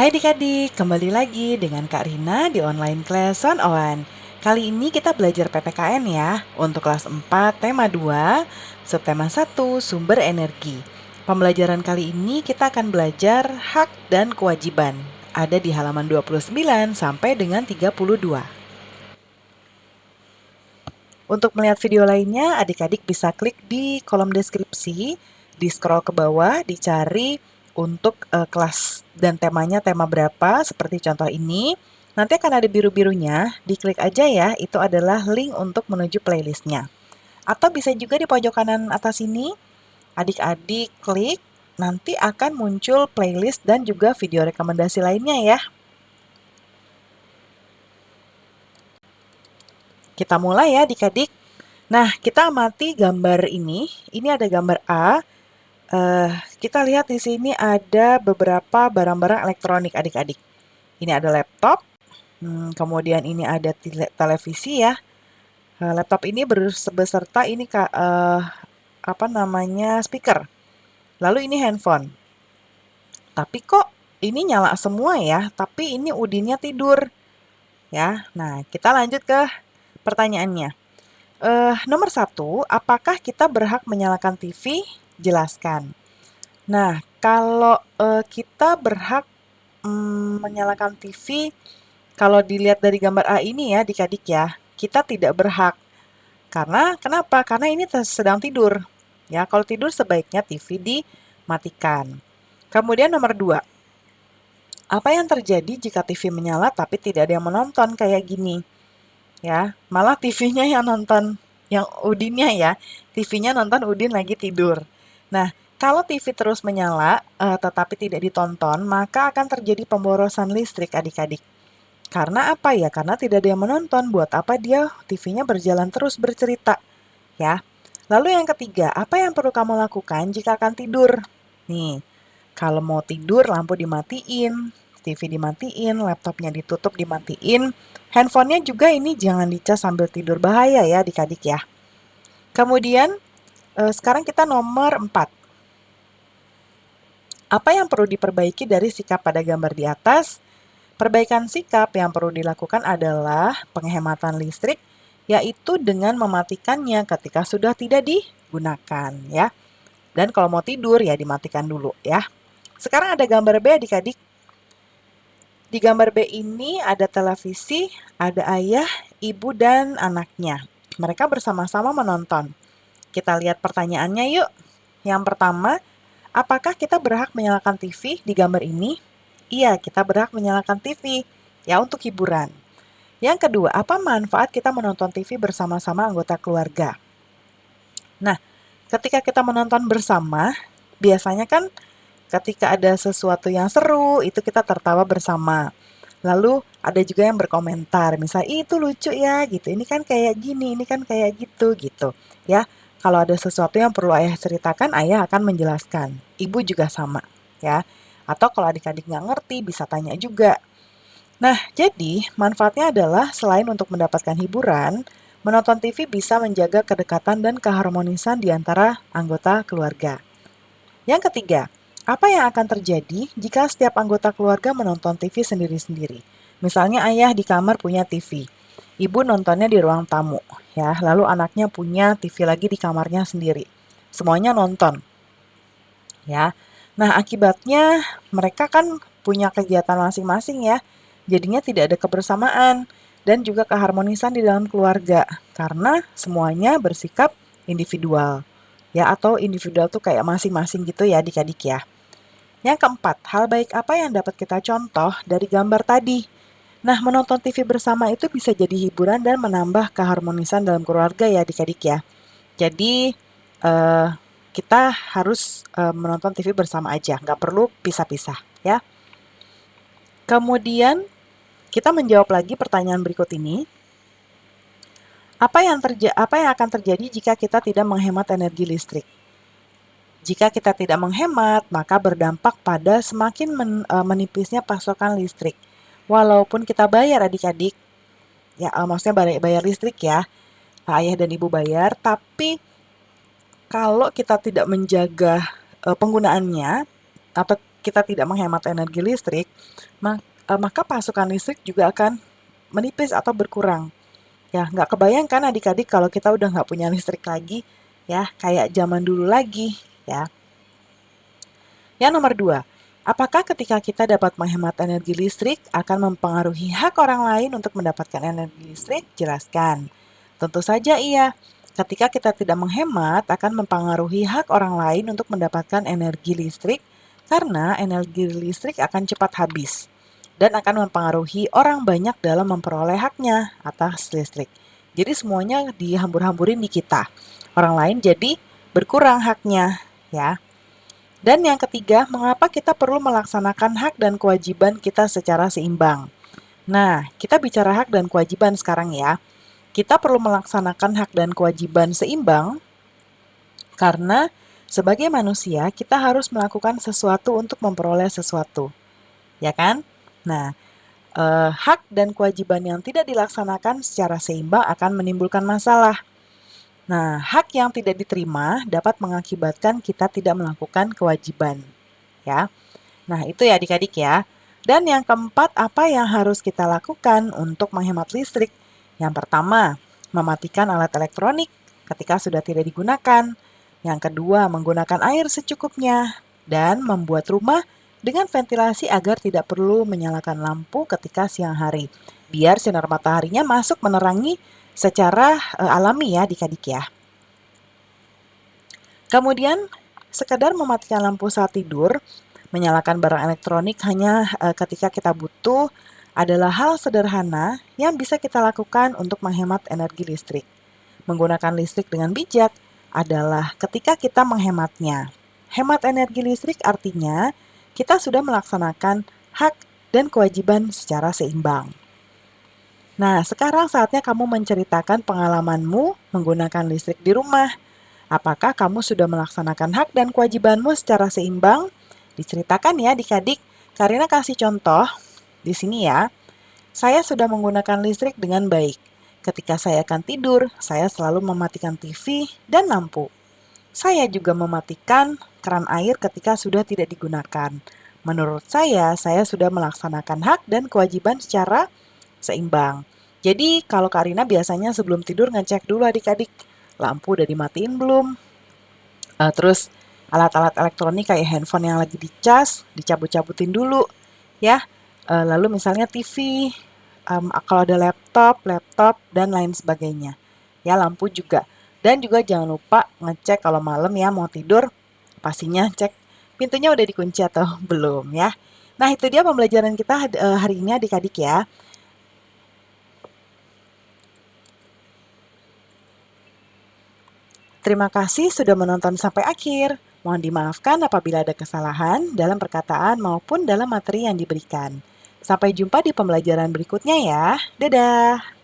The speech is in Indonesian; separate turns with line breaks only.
Hai adik-adik, kembali lagi dengan Kak Rina di online class on on. Kali ini kita belajar PPKN ya, untuk kelas 4 tema 2, subtema 1 sumber energi. Pembelajaran kali ini kita akan belajar hak dan kewajiban. Ada di halaman 29 sampai dengan 32. Untuk melihat video lainnya, adik-adik bisa klik di kolom deskripsi, di scroll ke bawah, dicari untuk kelas dan temanya tema berapa, seperti contoh ini. Nanti akan ada biru-birunya, diklik aja ya, itu adalah link untuk menuju playlistnya. Atau bisa juga di pojok kanan atas ini, adik-adik klik, nanti akan muncul playlist dan juga video rekomendasi lainnya ya. Kita mulai ya adik-adik. Nah, kita amati gambar ini. Ini ada gambar A. Kita lihat di sini ada beberapa barang-barang elektronik adik-adik. Ini ada laptop, kemudian ini ada televisi ya. Laptop ini beserta ini speaker. Lalu ini handphone. Tapi kok ini nyala semua ya? Tapi ini Udinnya tidur ya. Nah, kita lanjut ke pertanyaannya. Nomor 1, apakah kita berhak menyalakan TV? Jelaskan. Nah, kalau kita berhak menyalakan TV, kalau dilihat dari gambar A ini ya, adik-adik ya, kita tidak berhak. Karena kenapa? Karena ini sedang tidur. Ya, kalau tidur sebaiknya TV dimatikan. Kemudian nomor 2, apa yang terjadi jika TV menyala tapi tidak ada yang menonton kayak gini? Ya, malah TV-nya yang nonton, yang Udinnya ya, TV-nya nonton, Udin lagi tidur. Nah, kalau TV terus menyala tetapi tidak ditonton, maka akan terjadi pemborosan listrik adik-adik. Karena apa ya? Karena tidak ada yang menonton. Buat apa dia TV-nya berjalan terus bercerita, ya. Lalu yang ketiga, apa yang perlu kamu lakukan jika akan tidur? Nih, kalau mau tidur lampu dimatiin, TV dimatiin, laptopnya ditutup dimatiin, handphonenya juga ini jangan dicas sambil tidur, bahaya ya adik-adik ya. Kemudian sekarang kita nomor 4. Apa yang perlu diperbaiki dari sikap pada gambar di atas? Perbaikan sikap yang perlu dilakukan adalah penghematan listrik, yaitu dengan mematikannya ketika sudah tidak digunakan ya. Dan kalau mau tidur ya dimatikan dulu ya. Sekarang ada gambar B adik-adik. Di gambar B ini ada televisi, ada ayah, ibu, dan anaknya. Mereka bersama-sama menonton. Kita lihat pertanyaannya yuk. Yang pertama, apakah kita berhak menyalakan TV di gambar ini? Iya, kita berhak menyalakan TV ya untuk hiburan. Yang kedua, apa manfaat kita menonton TV bersama-sama anggota keluarga? Nah, ketika kita menonton bersama, biasanya kan ketika ada sesuatu yang seru, itu kita tertawa bersama. Lalu ada juga yang berkomentar, misal itu lucu ya gitu, ini kan kayak gini, ini kan kayak gitu gitu. Ya, kalau ada sesuatu yang perlu ayah ceritakan, ayah akan menjelaskan. Ibu juga sama, ya. Atau kalau adik-adik nggak ngerti, bisa tanya juga. Nah, jadi manfaatnya adalah selain untuk mendapatkan hiburan, menonton TV bisa menjaga kedekatan dan keharmonisan di antara anggota keluarga. Yang ketiga, apa yang akan terjadi jika setiap anggota keluarga menonton TV sendiri-sendiri? Misalnya ayah di kamar punya TV, ibu nontonnya di ruang tamu, ya. Lalu anaknya punya TV lagi di kamarnya sendiri. Semuanya nonton, ya. Nah, akibatnya mereka kan punya kegiatan masing-masing ya. Jadinya tidak ada kebersamaan dan juga keharmonisan di dalam keluarga karena semuanya bersikap individual. Ya, atau individual tuh kayak masing-masing gitu ya adik-adik ya. Yang keempat, hal baik apa yang dapat kita contoh dari gambar tadi? Nah, menonton TV bersama itu bisa jadi hiburan dan menambah keharmonisan dalam keluarga ya adik-adik ya. Jadi, eh, kita harus menonton TV bersama aja, nggak perlu pisah-pisah ya. Kemudian, kita menjawab lagi pertanyaan berikut ini. Apa yang akan terjadi jika kita tidak menghemat energi listrik? Jika kita tidak menghemat, maka berdampak pada semakin menipisnya pasokan listrik. Walaupun kita bayar adik-adik, ya maksudnya bayar listrik ya, ayah dan ibu bayar, tapi kalau kita tidak menjaga penggunaannya atau kita tidak menghemat energi listrik, maka pasokan listrik juga akan menipis atau berkurang. Ya, nggak kebayang kan adik-adik kalau kita udah nggak punya listrik lagi, ya, kayak zaman dulu lagi, ya. Yang nomor 2, apakah ketika kita dapat menghemat energi listrik akan mempengaruhi hak orang lain untuk mendapatkan energi listrik? Jelaskan. Tentu saja iya. Ketika kita tidak menghemat akan mempengaruhi hak orang lain untuk mendapatkan energi listrik karena energi listrik akan cepat habis dan akan mempengaruhi orang banyak dalam memperoleh haknya atas listrik. Jadi semuanya dihambur-hamburin di kita. Orang lain jadi berkurang haknya, ya. Dan yang ketiga, mengapa kita perlu melaksanakan hak dan kewajiban kita secara seimbang? Nah, kita bicara hak dan kewajiban sekarang ya. Kita perlu melaksanakan hak dan kewajiban seimbang karena sebagai manusia kita harus melakukan sesuatu untuk memperoleh sesuatu. Ya kan? Nah, hak dan kewajiban yang tidak dilaksanakan secara seimbang akan menimbulkan masalah. Nah, hak yang tidak diterima dapat mengakibatkan kita tidak melakukan kewajiban, ya. Nah, itu ya adik-adik ya. Dan yang keempat, apa yang harus kita lakukan untuk menghemat listrik? Yang pertama, mematikan alat elektronik ketika sudah tidak digunakan. Yang kedua, menggunakan air secukupnya. Dan membuat rumah dengan ventilasi agar tidak perlu menyalakan lampu ketika siang hari. Biar sinar mataharinya masuk menerangi secara alami ya adik-adik ya. Kemudian, sekedar mematikan lampu saat tidur, menyalakan barang elektronik hanya ketika kita butuh adalah hal sederhana yang bisa kita lakukan untuk menghemat energi listrik. Menggunakan listrik dengan bijak adalah ketika kita menghematnya. Hemat energi listrik artinya kita sudah melaksanakan hak dan kewajiban secara seimbang. Nah, sekarang saatnya kamu menceritakan pengalamanmu menggunakan listrik di rumah. Apakah kamu sudah melaksanakan hak dan kewajibanmu secara seimbang? Diceritakan ya adik-adik. Karina kasih contoh di sini ya. Saya sudah menggunakan listrik dengan baik. Ketika saya akan tidur, saya selalu mematikan TV dan lampu. Saya juga mematikan keran air ketika sudah tidak digunakan. Menurut saya sudah melaksanakan hak dan kewajiban secara seimbang. Jadi kalau Karina biasanya sebelum tidur ngecek dulu adik-adik, lampu udah dimatiin belum? Terus alat-alat elektronik kayak handphone yang lagi dicas, dicabut-cabutin dulu ya. Lalu misalnya TV, kalau ada laptop, dan lain sebagainya. Ya, lampu juga. Dan juga jangan lupa ngecek kalau malam ya mau tidur, pastinya cek pintunya udah dikunci atau belum ya. Nah, itu dia pembelajaran kita hari ini adik-adik ya. Terima kasih sudah menonton sampai akhir. Mohon dimaafkan apabila ada kesalahan dalam perkataan maupun dalam materi yang diberikan. Sampai jumpa di pembelajaran berikutnya ya. Dadah!